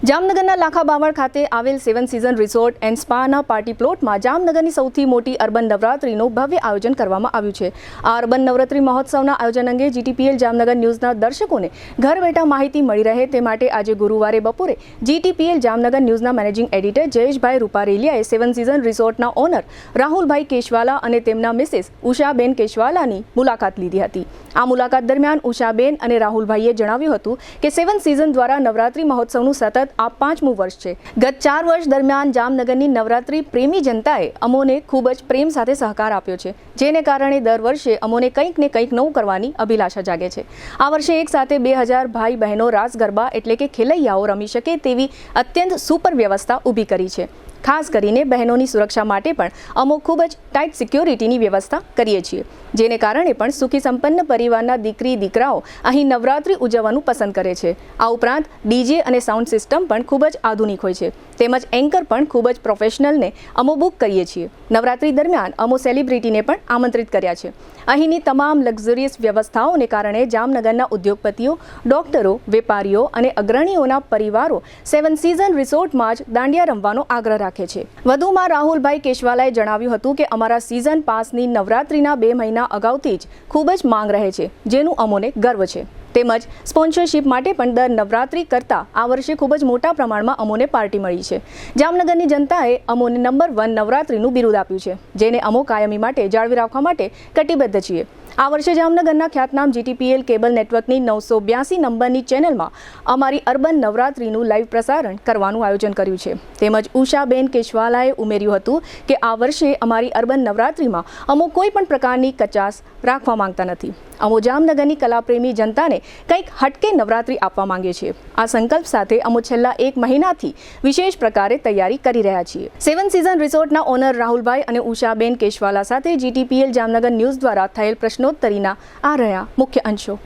જામનગરના લાખાબાવળ ખાતે આવેલ 7 સીઝન રિસોર્ટ એન્ડ સ્પાના પાર્ટી પ્લોટમાં જામનગરની સૌથી મોટી અર્બન નવરાત્રીનું ભવ્ય આયોજન કરવામાં આવ્યું છે। આ અર્બન નવરાત્રી મહોત્સવના આયોજન અંગે જીટીપીએલ જામનગર ન્યૂઝના દર્શકોને ઘર બેઠા માહિતી મળી રહે તે માટે આજે ગુરુવારે બપોરે જીટીપીએલ જામનગર ન્યૂઝના મેનેજિંગ એડિટર જયેશભાઈ રૂપારેલિયાએ 7 સીઝન રિસોર્ટના ઓનર રાહુલભાઈ કેશવાલા અને તેમના મિસેસ ઉષાબેન કેશવાલાની મુલાકાત લીધી હતી। આ મુલાકાત દરમિયાન ઉષાબેન અને રાહુલભાઈએ જણાવ્યું હતું કે 7 સીઝન દ્વારા નવરાત્રી મહોત્સવનું સતત આ 5મું વર્ષ છે। ગત 4 વર્ષ દરમિયાન જામનગરની નવરાત્રી પ્રેમી જનતાએ અમોને ખૂબ જ પ્રેમ સાથે સહકાર આપ્યો છે, જેને કારણે દર વર્ષે અમોને કંઈક ને કંઈક નવું કરવાની અભિલાષા જાગે છે। આ વર્ષે એક સાથે 2000 ભાઈ બહેનો રાસ ગરબા એટલે કે ખેલૈયાઓ રમી શકે તેવી અત્યંત સુપર વ્યવસ્થા ઊભી કરી છે। ખાસ કરીને બહેનોની સુરક્ષા માટે પણ અમો ખૂબ જ ટાઈટ સિક્યોરિટીની વ્યવસ્થા કરીએ છીએ, જેને કારણે પણ સુખી સંપન્ન પરિવારના દીકરી દીકરાઓ અહીં નવરાત્રી ઉજવવાનું પસંદ કરે છે। આ ઉપરાંત ડીજે અને સાઉન્ડ સિસ્ટમ પણ ખૂબ જ આધુનિક હોય છે, તેમજ એન્કર પણ ખૂબ જ પ્રોફેશનલને અમો બુક કરીએ છીએ। નવરાત્રી દરમિયાન અમો સેલિબ્રિટીને પણ આમંત્રિત કર્યા છે। અહીંની તમામ લક્ઝરિયસ વ્યવસ્થાઓને કારણે જામનગરના ઉદ્યોગપતિઓ, ડોક્ટરો, વેપારીઓ અને અગ્રણીઓના પરિવારો 7 સીઝન રિસોર્ટમાં જ દાંડિયા રમવાનો આગ્રહ રાખે છે। વધુમાં રાહુલભાઈ કેશવાલાએ જણાવ્યું હતું કે અમારા સીઝન પાસની નવરાત્રીના 2 મહિના અગાઉથી જ ખૂબ જ માંગ રહે છે, જેનું અમોને ગર્વ છે। તેમજ સ્પોન્સરશિપ માટે પણ દર નવરાત્રી કરતાં આ વર્ષે ખૂબ જ મોટા પ્રમાણમાં અમોને પાર્ટી મળી છે। જામનગરની જનતાએ અમોને નંબર 1 નવરાત્રીનું બિરુદ આપ્યું છે, જેને અમો કાયમી માટે જાળવી રાખવા માટે કટિબદ્ધ છીએ। આ વર્ષે જામનગરના ખ્યાતનામ જીટીપીએલ કેબલ નેટવર્કની 982 નંબરની ચેનલમાં અમારી અર્બન નવરાત્રીનું લાઈવ પ્રસારણ કરવાનું આયોજન કર્યું છે। તેમજ ઉષાબેન કેશવાલાએ ઉમેર્યું હતું કે આ વર્ષે અમારી અર્બન નવરાત્રીમાં અમો કોઈ પણ પ્રકારની કચાશ રાખવા માંગતા નથી। અમો જામનગરની કલાપ્રેમી જનતાને કંઈક હટકે નવરાત્રી આપવા માંગે છે। આ સંકલ્પ સાથે અમો છેલ્લા 1 મહિનાથી વિશેષ પ્રકારે તૈયારી કરી રહ્યા છીએ। 7 સીઝન રિસોર્ટના ઓનર રાહુલભાઈ અને ઉષાબેન કેશવાલા સાથે જીટીપીએલ જામનગર ન્યૂઝ દ્વારા થયેલ પ્રશ્નોત્તરીના આ રહ્યા મુખ્ય અંશો।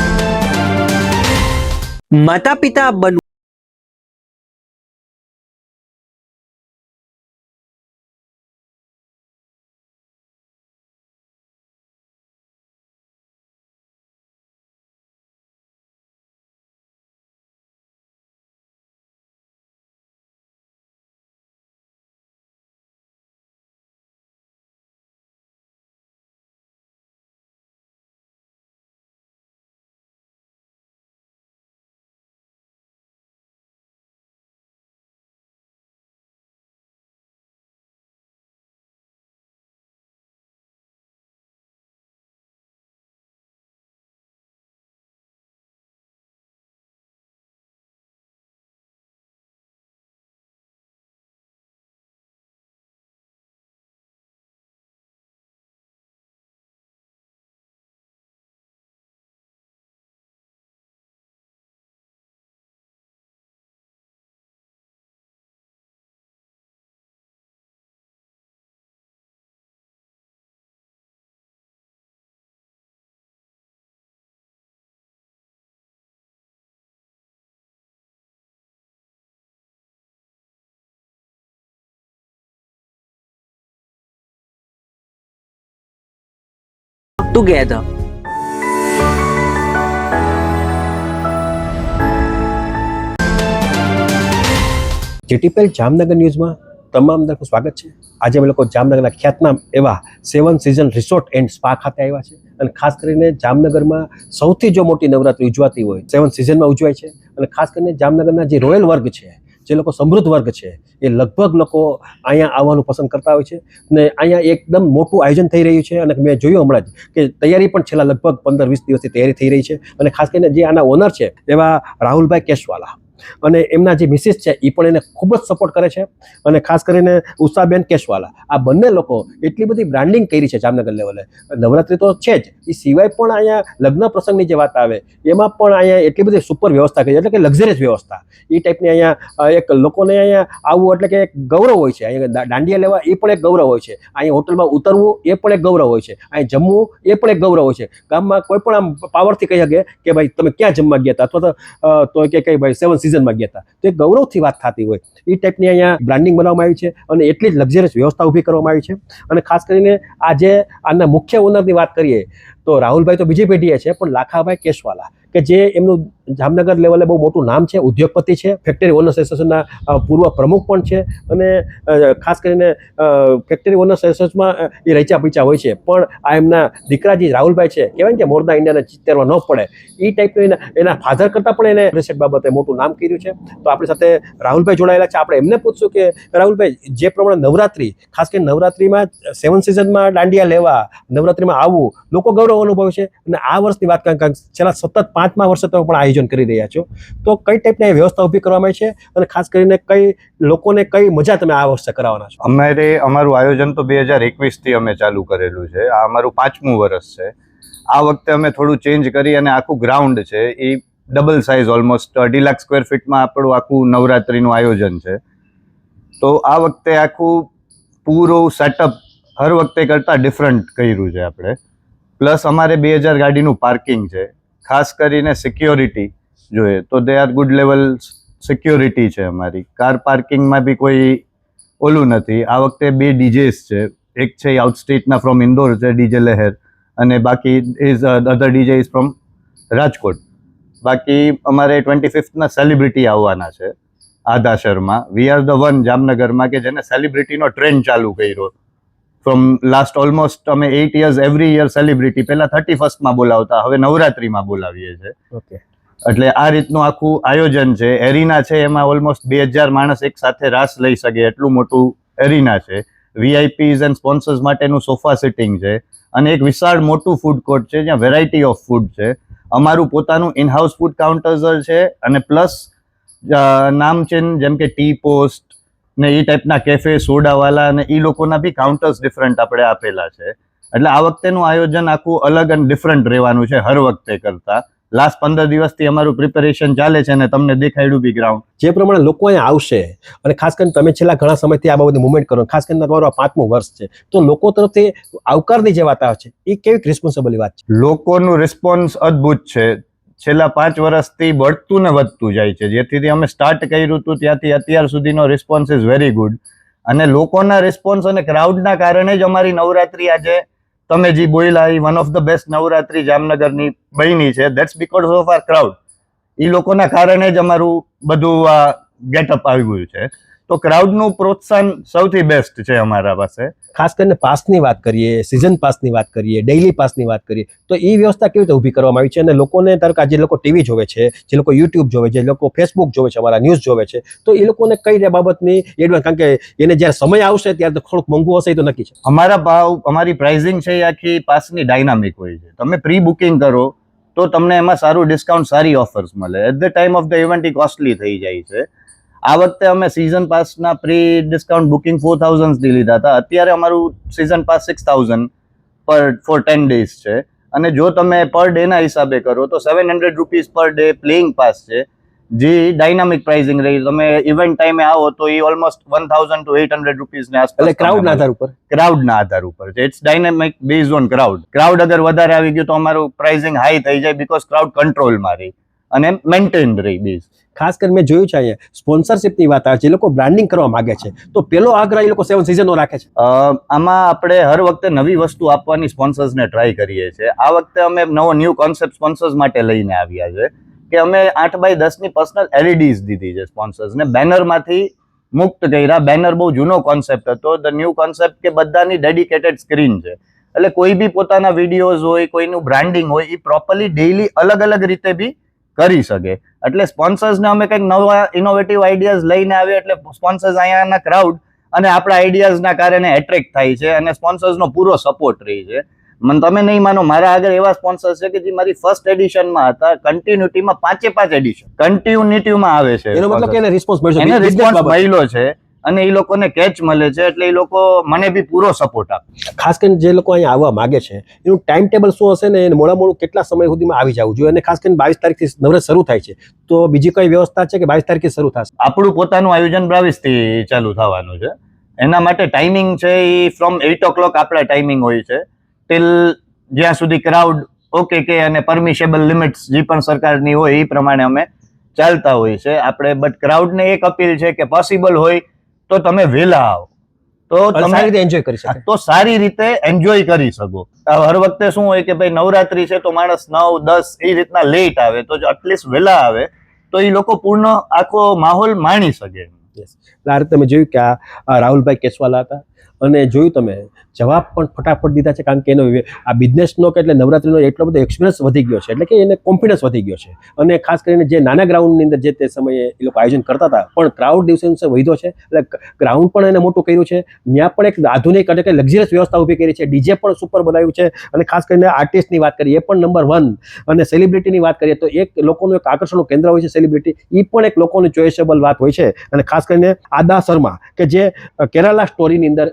માતા પિતા બનવું together. જીટીપીએલ જામનગર ન્યૂઝમાં તમામ દર્શકોનું સ્વાગત છે। આજે અમે લોકો જામનગરના ખ્યાતનામ એવા 7 સીઝન રિસોર્ટ એન્ડ સ્પા ખાતે આવ્યા છે અને ખાસ કરીને જામનગરમાં સૌથી જો મોટી નવરાત્રી ઉજવાતી હોય 7 સીઝનમાં ઉજવાય છે અને ખાસ કરીને જામનગરના જે રોયલ વર્ગ છે, જે લોકો સમૃદ્ધ વર્ગ છે, એ લગભગ લોકો અહીંયા આવવાનું પસંદ કરતા હોય છે અને અહીંયા એકદમ મોટું આયોજન થઈ રહ્યું છે અને મેં જોયું હમણાં જ કે તૈયારી પણ છેલ્લા લગભગ 15-20 દિવસથી તૈયારી થઈ રહી છે અને ખાસ કરીને જે આના ઓનર છે એવા રાહુલભાઈ કેશવાલા અને એમના જે મિસિસ છે એ પણ એને ખૂબ જ સપોર્ટ કરે છે અને ખાસ કરીને ઉષાબેન કેશવાલા આ બંને લોકો એટલી બધી બ્રાન્ડિંગ કરી છે જામનગર લેવલે। નવરાત્રી તો છે જ, એ સિવાય પણ અહીંયા લગ્ન પ્રસંગની જે વાત આવે એમાં પણ અહીંયા એટલી બધી સુપર વ્યવસ્થા કરી છે, એટલે કે લક્ઝરિયસ વ્યવસ્થા એ ટાઈપની અહીંયા એક લોકોને અહીંયા આવવું એટલે કે એક ગૌરવ હોય છે। અહીંયા દાંડિયા લેવા એ પણ એક ગૌરવ હોય છે, અહીંયા હોટલમાં ઉતરવું એ પણ એક ગૌરવ હોય છે, અહીંયા જમવું એ પણ એક ગૌરવ હોય છે। ગામમાં કોઈ પણ આમ પાવરથી કહી શકે કે ભાઈ તમે ક્યાં જમવા ગયા હતા અથવા તો કે કઈ ભાઈ 7 સીઝનમાં ગયા હતા, તો એ ગૌરવથી વાત થતી હોય એ ટાઈપની અહીંયા બ્રાન્ડિંગ બનાવવામાં આવી છે અને એટલી જ લક્ઝરિયસ વ્યવસ્થા ઊભી કરવામાં આવી છે। અને ખાસ કરીને આજે આના મુખ્ય ઓનરની વાત કરીએ તો તો રાહુલભાઈ તો બીજી પેઢીએ છે, પણ લાખાભાઈ કેશવાલા કે જે એમનું જામનગર લેવલે બહુ મોટું નામ છે, ઉદ્યોગપતિ છે, ફેક્ટરી ઓનર્સ એસોસિએશનના પૂર્વ પ્રમુખ પણ છે, અને ખાસ કરીને ફેક્ટરી ઓનર્સ એસોસિએશનમાં એ રચા પીચા હોય છે. પણ આ એમના દીકરાજી રાહુલભાઈ છે, કહેવાય ને કે મોરના ઇન્ડિયાને ચિત્તેરવા ન પડે એ ટાઈપનું એના ફાધર કરતાં પણ એને રેસેટ બાબતે મોટું નામ કર્યું છે. તો આપણી સાથે રાહુલભાઈ જોડાયેલા છે. આપણે એમને પૂછશું કે રાહુલભાઈ, જે પ્રમાણે નવરાત્રી, ખાસ કરીને નવરાત્રીમાં 7 સિઝનમાં દાંડિયા લેવા, નવરાત્રીમાં આવવું, લોકો ગૌરવ અનુભવે છે. અને આ વર્ષની વાત કારણ છેલ્લા સતત 5મા વર્ષે તમે પણ આયોજન કરી રહ્યા છો, તો કઈ ટાઈપની વ્યવસ્થા ઊભી કરવામાં આવી છે અને ખાસ કરીને કઈ લોકોને કઈ મજા તમે આ વર્ષે કરાવવાના છો? અમારું આયોજન તો 2021થી અમે ચાલુ કરેલું છે. આ અમારું 5મું વર્ષ છે. આ વખતે અમે થોડું ચેન્જ કરી અને આખું ગ્રાઉન્ડ છે એ double size, almost 2.5 lakh square ફીટમાં આપણું આખું નવરાત્રીનું આયોજન છે. તો આ વખતે આખું પૂરું સેટઅપ હર વખતે કરતાં ડિફરન્ટ કર્યું છે આપણે. પ્લસ અમારે 2000 ગાડીનું પાર્કિંગ છે. ખાસ કરીને સિક્યોરિટી જોઈએ તો they are good level security છે અમારી. કાર પાર્કિંગમાં બી કોઈ ઓલું નથી. આ વખતે 2 ડીજેસ છે. એક છે આઉટસ્ટેટના ફ્રોમ ઇન્દોર છે, ડીજે લહેર, અને બાકી is other DJ is from Rajkot. બાકી અમારે 25th સેલિબ્રિટી આવવાના છે Ada Sharma. We are the one જામનગરમાં કે જેને સેલિબ્રિટીનો ટ્રેન્ડ ચાલુ કર્યો. ફ્રોમ લાસ્ટ ઓલમોસ્ટ અમે 8 years એવરી યર સેલિબ્રિટી, પહેલા 31st બોલાવતા, હવે નવરાત્રીમાં બોલાવીએ છીએ. ઓકે. એટલે આ રીતનું આખું આયોજન છે. એરિના છે, એમાં ઓલમોસ્ટ 2000 માણસ એક સાથે રાસ લઈ શકે એટલું મોટું એરિના છે. VIPs એન્ડ સ્પોન્સર્સ માટેનું સોફા સિટિંગ છે, અને એક વિશાળ મોટું ફૂડ કોર્ટ છે જ્યાં વેરાયટી ઓફ ફૂડ છે. અમારું પોતાનું ઇનહાઉસ ફૂડ કાઉન્ટર્સ છે, અને પ્લસ નામચીન જેમ કે ટી પોસ્ટ ને એ ટાઈપના કેફે, સોડાવાલા અને એ લોકોના બી કાઉન્ટર્સ ડિફરન્ટ આપણે આપેલા છે. એટલે આ વખતેનું આયોજન આખું અલગ અને ડિફરન્ટ રહેવાનું છે હર વખતે કરતાં. લાસ્ટ 15 દિવસથી અમારું પ્રિપેરેશન ચાલે છે, અને તમને દેખાડ્યું બી ગ્રાઉન્ડ. જે પ્રમાણે લોકો અહીંયા આવશે, અને ખાસ કરીને તમે છેલ્લા ઘણા સમયથી આ બાબતે મુવમેન્ટ કરો, ખાસ કરીને તમારું આ 5મું વર્ષ છે, તો લોકો તરફથી આવકારની જે વાત આવે છે એ કેવી રિસ્પોન્સિબલ વાત છે? લોકોનું રિસ્પોન્સ અદ્ભુત છે. છેલ્લા 5 વર્ષથી બઢતું ને વધતું જાય છે. જેથી અમે સ્ટાર્ટ કર્યું હતું ત્યાંથી અત્યાર સુધીનો રિસ્પોન્સ ઇઝ વેરી ગુડ. અને લોકોના રિસ્પોન્સ અને ક્રાઉડના કારણે જ અમારી નવરાત્રી આજે તમે જે બોલ્યા એ one of the best Navratri જામનગરની બની છે. That's because of our crowd. એ લોકોના કારણે જ અમારું બધું આ ગેટઅપ આવ્યું છે. તો ક્રાઉડનું પ્રોત્સાહન સૌથી બેસ્ટ છે અમારા પાસે. ખાસ કરીને પાસની વાત કરીએ, સિઝન પાસની વાત કરીએ, ડેઇલી પાસની વાત કરીએ, તો એ વ્યવસ્થા કેવી રીતે ઊભી કરવામાં આવી છે? અને લોકોને ધારો કે જે લોકો ટીવી જોવે છે, જે લોકો યુટ્યુબ જોવે છે, જે લોકો ફેસબુક જોવે છે, અમારા ન્યૂઝ જોવે છે, તો એ લોકોને કઈ બાબતની એડવાન્સ, કારણ કે એને જ્યારે સમય આવશે ત્યારે તો થોડુંક મોંઘું હશે એ તો નક્કી છે. અમારા ભાવ, અમારી પ્રાઇઝિંગ છે એ આખી પાસની ડાયનામિક હોય છે. તમે પ્રી બુકિંગ કરો તો તમને એમાં સારું ડિસ્કાઉન્ટ, સારી ઓફર્સ મળે. At the time of the event એ કોસ્ટલી થઈ જાય છે. આ વખતે અમે સીઝન પાસના પ્રી ડિસ્કાઉન્ટ બુકિંગ 4000 થી લીધા હતા. અત્યારે અમારું સીઝન પાસ 6000 ફોર 10 days છે. અને જો તમે પર ડેના હિસાબે કરો તો 700 rupees per day playing pass છે, જે ડાયનામિક પ્રાઇઝિંગ રહી. તમે ઇવેન્ટ ટાઈમે આવો તો એ ઓલમોસ્ટ 1000 to 800 રૂપીઝ ને આસપાસ. એટલે ક્રાઉડના આધાર ઉપર, ક્રાઉડના આધાર ઉપર છે. It's dynamic based on crowd. Crowd અગર વધારે આવી ગયું તો અમારું પ્રાઇઝિંગ હાઈ થઈ જાય, બીકોઝ ક્રાઉડ કંટ્રોલમાં રહી અને મેન્ટેન રહી બેઝ. ખાસ કરીને મેં જોયું છે અહીંયા સ્પોન્સરશિપની વાત આવે છે, જે લોકો બ્રાન્ડિંગ કરવા માંગે છે, તો પેલો આગ્રહ એ લોકો 7 સિઝનનો રાખે છે. આમાં આપણે હર વખતે નવી વસ્તુ આપવાની સ્પોન્સર્સને ટ્રાય કરીએ છીએ. આ વખતે અમે નવો ન્યૂ કોન્સેપ્ટ સ્પોન્સર્સ માટે લઈને આવ્યા છે કે અમે 8x10ની પર્સનલ LEDs દીધી છે સ્પોન્સર્સને. બેનરમાંથી મુક્ત કર્યા. બેનર બહુ જૂનો કોન્સેપ્ટ હતો. ધ ન્યૂ કોન્સેપ્ટ કે બધાની ડેડિકેટેડ સ્ક્રીન છે, એટલે કોઈ બી પોતાના વિડીયોઝ હોય, કોઈનું બ્રાન્ડિંગ હોય, એ પ્રોપરલી ડેઈલી અલગ અલગ રીતે બી કરી શકે. એટલે સ્પોન્સર્સને અમે કંઈક નવા ઇનોવેટિવ આઈડિયાઝ લઈને આવ્યા, એટલે સ્પોન્સર્સ અહીંયાના ક્રાઉડ અને આપણા આઈડિયાઝના કારણે એટ્રેક્ટ થાય છે, અને સ્પોન્સર્સનો પૂરો સપોર્ટ રહી છે. મને તમે નહીં માનો, મારા આગળ એવા સ્પોન્સર્સ છે કે જે મારી ફર્સ્ટ એડિશનમાં હતા, કન્ટિન્યુટીમાં 5 એડિશન કન્ટિન્યુટીમાં આવે છે. એનો મતલબ કે એને રિસ્પોન્સ મળ્યો છે, એને રિસ્પોન્સ મળ્યો છે, અને એ લોકોને કેચ મળે છે, એટલે એ લોકો મને બી પૂરો સપોર્ટ આપે. ખાસ કરીને જે લોકો અહીંયા આવવા માંગે છે, એનું ટાઈમ ટેબલ શું હશે ને મોડું કેટલા સમય સુધીમાં આવી જવું જોઈએ? અને ખાસ કરીને 22 તારીખથી નવરાત્રી શરૂ થાય છે, તો બીજી કઈ વ્યવસ્થા છે કે 22 તારીખથી શરૂ થશે? આપણું પોતાનું આયોજન 22 થી ચાલુ થવાનું છે. એના માટે ટાઈમિંગ છે એ ફ્રોમ 8 o'clock આપણા ટાઈમિંગ હોય છે ટિલ જ્યાં સુધી ક્રાઉડ ઓકે કે અને પરમિશેબલ લિમિટ્સ જે પણ સરકારની હોય એ પ્રમાણે અમે ચાલતા હોય છે આપણે. બટ ક્રાઉડને એક અપીલ છે કે પોસિબલ હોય તો તમે વહેલા આવો. તો અને તમે સારી રીતે એન્જોય કરી શકે. તો સારી રીતે એન્જોય કરી શકો. હર વખતે શું હોય કે ભાઈ નવરાત્રી છે તો માણસ 9-10 એ રીતના લેટ આવે, તો એટલીસ્ટ વહેલા આવે તો એ લોકો પૂર્ણ આખો માહોલ માણી શકે. Yes. એટલે આ રીતે તમે જોયું કે આ રાહુલભાઈ કેશવાલા હતા અને જોયું તમે જવાબ પણ ફટાફટ દીધા છે, કારણ કે એનો આ બિઝનેસનો કે એટલે નવરાત્રીનો એટલો બધો એક્સપિરિયન્સ વધી ગયો છે, એટલે કે એને કોન્ફિડન્સ વધી ગયો છે. અને ખાસ કરીને જે નાના ગ્રાઉન્ડની અંદર જે તે સમયે એ લોકો આયોજન કરતા હતા, પણ ક્રાઉડ દિવસે દિવસે વધ્યો છે, એટલે ગ્રાઉન્ડ પણ એને મોટું કર્યું છે. ત્યાં પણ એક આધુનિક એટલે કે લક્ઝરિયસ વ્યવસ્થા ઊભી કરી છે, ડીજે પણ સુપર બનાવ્યું છે, અને ખાસ કરીને આર્ટિસ્ટની વાત કરીએ એ પણ નંબર 1, અને સેલિબ્રિટીની વાત કરીએ તો એક લોકોનું એક આકર્ષણનું કેન્દ્ર હોય છે સેલિબ્રિટી, એ પણ એક લોકોની ચોઇસેબલ વાત હોય છે. અને ખાસ કરીને આદા શર્મા કે જે કેરાલા સ્ટોરીની અંદર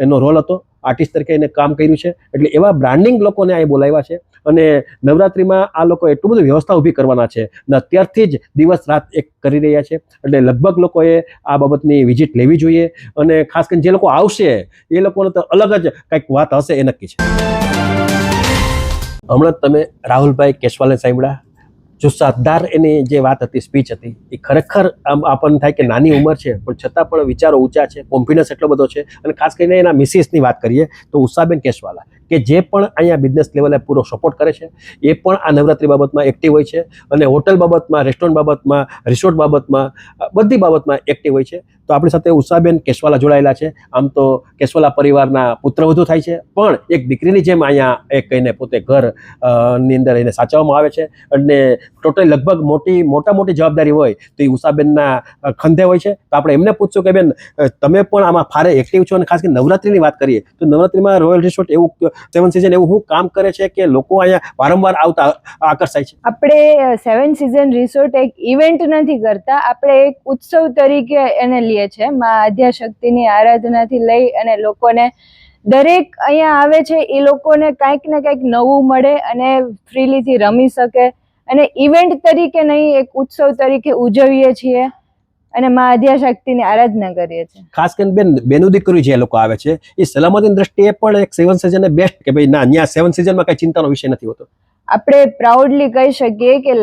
એનો રોલ હતો, આર્ટિસ્ટ તરીકે એને કામ કર્યું છે. એટલે એવા બ્રાન્ડિંગ લોકોને અહીં બોલાવ્યા છે, અને નવરાત્રીમાં આ લોકો એટલું બધું વ્યવસ્થા ઊભી કરવાના છે અને અત્યારથી જ દિવસ રાત એક કરી રહ્યા છે. એટલે લગભગ લોકોએ આ બાબતની વિઝિટ લેવી જોઈએ, અને ખાસ કરીને જે લોકો આવશે એ લોકોને તો અલગ જ કંઈક વાત હશે એ નક્કી છે. હમણાં તમે રાહુલભાઈ કેશવાલે સાંભળ્યા, જુસ્સાદાર એની જે વાત હતી, સ્પીચ હતી, એ ખરેખર આમ આપણને થાય કે નાની ઉંમર છે પણ છતાં પણ વિચારો ઊંચા છે, કોન્ફિડન્સ એટલો બધો છે. અને ખાસ કરીને એના મિસિસની વાત કરીએ તો ઉષાબેન કેશવાલા, કે જે પણ અહીંયા બિઝનેસ લેવલે પૂરો સપોર્ટ કરે છે, એ પણ આ નવરાત્રી બાબતમાં એક્ટિવ હોય છે, અને હોટલ બાબતમાં, રેસ્ટોરન્ટ બાબતમાં, રિસોર્ટ બાબતમાં, બધી બાબતમાં એક્ટિવ હોય છે. તો આપણી સાથે ઉષાબેન કેશવાલા જોડાયેલા છે. આમ તો કેશવાલા પરિવારના પુત્રવધુ થાય છે, પણ એક દીકરીની જેમ અહીંયા એક કહીને પોતે ઘર ની અંદર એને સાચવવામાં આવે છે, અને ટોટલી લગભગ મોટી જવાબદારી હોય તો એ ઉષાબેનના ખંધે હોય છે. તો આપણે એમને પૂછશું કે બેન, તમે પણ આમાં ફારે એક્ટિવ છો, અને ખાસ કરીને નવરાત્રીની વાત કરીએ તો નવરાત્રીમાં રોયલ રિસોર્ટ એવું 7 સિઝન એવું શું કામ કરે છે કે લોકો અહીંયા વારંવાર આવતા આકર્ષાય છે? આપણે 7 સિઝન રિસોર્ટ એક ઇવેન્ટ નથી કરતા, આપણે એક ઉત્સવ તરીકે એને લઈએ છે. માં આદ્યાશક્તિની આરાધનાથી લઈ અને લોકોને દરેક અહીંયા આવે છે એ લોકોને કાંઈક ને કાંઈક નવું મળે અને ફ્રીલીથી રમી શકે, અને ઇવેન્ટ તરીકે નહીં, એક ઉત્સવ તરીકે ઉજવીએ છીએ અને માં આદ્યાશક્તિની આરાધના કરીએ છીએ. ખાસ કરીને બેનું દીકરી જે લોકો આવે છે એ સલામતીની દ્રષ્ટિએ પણ એક 7 સિઝન બેસ્ટ, કે ભાઈ ના, ત્યાં 7 સિઝનમાં કઈ ચિંતાનો વિષય નથી હોતો. આપણે પ્રાઉડલી કહી શકીએ કે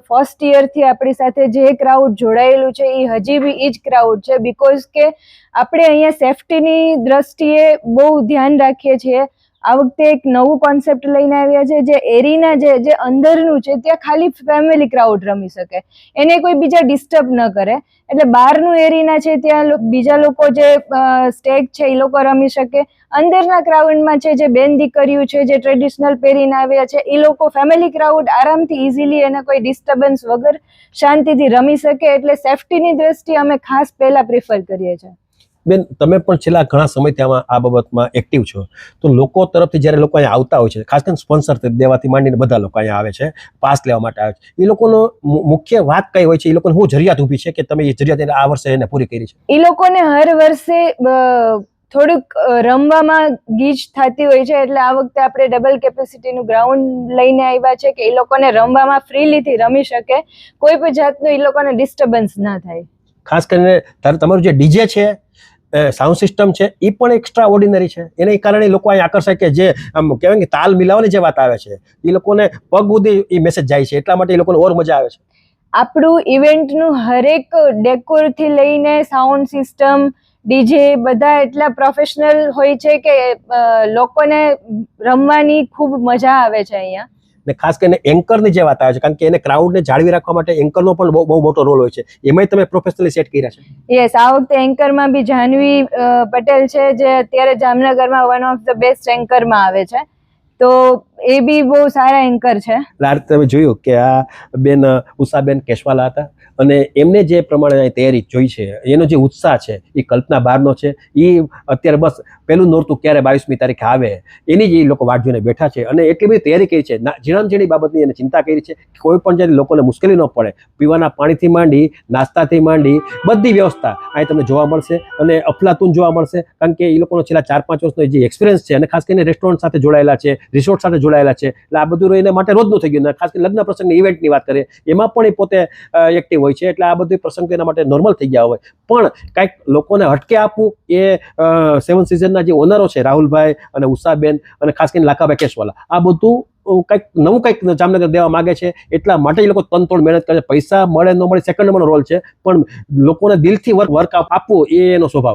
ફર્સ્ટ યરથી આપણી સાથે જે ક્રાઉડ જોડાયેલું છે એ હજી બી એ જ ક્રાઉડ છે, બીકોઝ કે આપણે અહીંયા સેફટીની દ્રષ્ટિએ બહુ ધ્યાન રાખીએ છીએ. આ વખતે એક નવું કોન્સેપ્ટ લઈને આવ્યા છે, જે એરીના જે અંદરનું છે ત્યાં ખાલી ફેમિલી ક્રાઉડ રમી શકે, એને કોઈ બીજા ડિસ્ટર્બ ન કરે. એટલે બહારનું એરીના છે ત્યાં બીજા લોકો જે સ્ટેગ છે એ લોકો રમી શકે. અંદરના ક્રાઉડમાં છે જે બેન દીકરીઓ છે, જે ટ્રેડિશનલ પહેરીને આવ્યા છે, એ લોકો ફેમિલી ક્રાઉડ આરામથી ઇઝીલી અને કોઈ ડિસ્ટર્બન્સ વગર શાંતિથી રમી શકે. એટલે સેફટીની દ્રષ્ટિએ અમે ખાસ પહેલા પ્રિફર કરીએ છીએ. બેન, તમે પણ છેલ્લા ઘણા સમયથી આ બાબતમાં એક્ટિવ છો, તો લોકો તરફથી જ્યારે લોકો અહીંયા આવતા હોય છે, ખાસ કરીને સ્પોન્સર દેવાથી માંડીને બધા લોકો અહીંયા આવે છે, પાસ લેવા માટે આવે છે, એ લોકોનો મુખ્ય વાત કઈ હોય છે? એ લોકોને શું જરૂરિયાત ઊભી છે કે તમે એ જરૂરિયાત આ વર્ષે એને પૂરી કરી છે? એ લોકોને હર વર્ષે થોડુંક રમવામાં ગીચ થતી હોય છે, એટલે આ વખતે આપણે ડબલ કેપેસિટીનું ગ્રાઉન્ડ લઈને આવ્યા છે કે એ લોકોને રમવામાં ફ્રીલીથી રમી શકે, કોઈ પણ જાતનું એ લોકોને ડિસ્ટર્બન્સ ના થાય. ખાસ કરીને તમારું જે ડીજે છે, સાઉન્ડ સિસ્ટમ છે, એ પણ એક્સ્ટ્રા ઓર્ડિનરી છે. એને કારણે લોકો અહીં આકર્ષાય, કે જે આમ કહેવાય કે તાલ મિલાવવાની જે વાત આવે છે એ લોકોને પગ સુધી એ મેસેજ જાય છે, એટલા માટે એ લોકોને ઓર મજા આવે છે. આપણું ઇવેન્ટનું હરેક ડેકોરથી લઈને સાઉન્ડ સિસ્ટમ, ડીજે બધા એટલા પ્રોફેશનલ હોય છે કે લોકોને રમવાની ખૂબ મજા આવે છે અહીંયા. ને ખાસ કરીને એન્કરની જે વાત આવે છે, કારણ કે એને ક્રાઉડને જાળવી રાખવા માટે એન્કરનો પણ બહુ મોટો રોલ હોય છે, એમાંય તમે પ્રોફેશનલી સેટ કર્યા છે. યસ, આ વખતે એન્કરમાં બી જાહ્નવી પટેલ છે, જે અત્યારે જામનગરમાં વન ઓફ ધ બેસ્ટ એન્કરમાં આવે છે, તો એ બી બહુ સારા એન્કર છે. આ રીતે તમે જોયું કે આ બેન ઉષાબેન કેશવાલા હતા, અને એમને જે પ્રમાણે તૈયારી જોઈ છે, એનો જે ઉત્સાહ છે એ કલ્પના બહારનો છે. એ અત્યારે બસ પહેલું નોરતું ક્યારે 22મી તારીખે આવે એની જ એ લોકો વાટ જોઈને બેઠા છે, અને એટલી બધી તૈયારી કરી છે, ઝીણામ ઝીણી બાબતની એને ચિંતા કરી છે. કોઈ પણ જ્યારે લોકોને મુશ્કેલી ન પડે, પીવાના પાણીથી માંડી, નાસ્તાથી માંડી, બધી વ્યવસ્થા અહીં તમને જોવા મળશે, અને અફલાતુન જોવા મળશે, કારણ કે એ લોકોનો છેલ્લા 4-5 વર્ષનો જે એક્સપિરિયન્સ છે, અને ખાસ કરીને રેસ્ટોરન્ટ સાથે જોડાયેલા છે, રિસોર્ટ સાથે જોડાયેલા છે, એટલે આ બધું એના માટે રોજનું થઈ ગયું. ખાસ કરીને લગ્ન પ્રસંગની ઇવેન્ટની વાત કરીએ એમાં પણ એ પોતે એક્ટિવ હોય છે, એટલે આ બધું પ્રસંગ એના માટે નોર્મલ થઈ ગયા હોય. પણ કંઈક લોકોને હટકે આપવું એ 7 સિઝનના જે ઓનરો છે, રાહુલભાઈ અને ઉષાબેન અને ખાસ કરીને લાખાભાઈ કેશવાલા, આ બધું કંઈક નવું કંઈક જામનગર દેવા માંગે છે, એટલા માટે એ લોકો તનતોડ મહેનત કરે છે. પૈસા મળે ન મળે સેકન્ડ નંબરનો રોલ છે, પણ લોકોને દિલથી વર્ક આપવું એ એનો સ્વભાવ છે.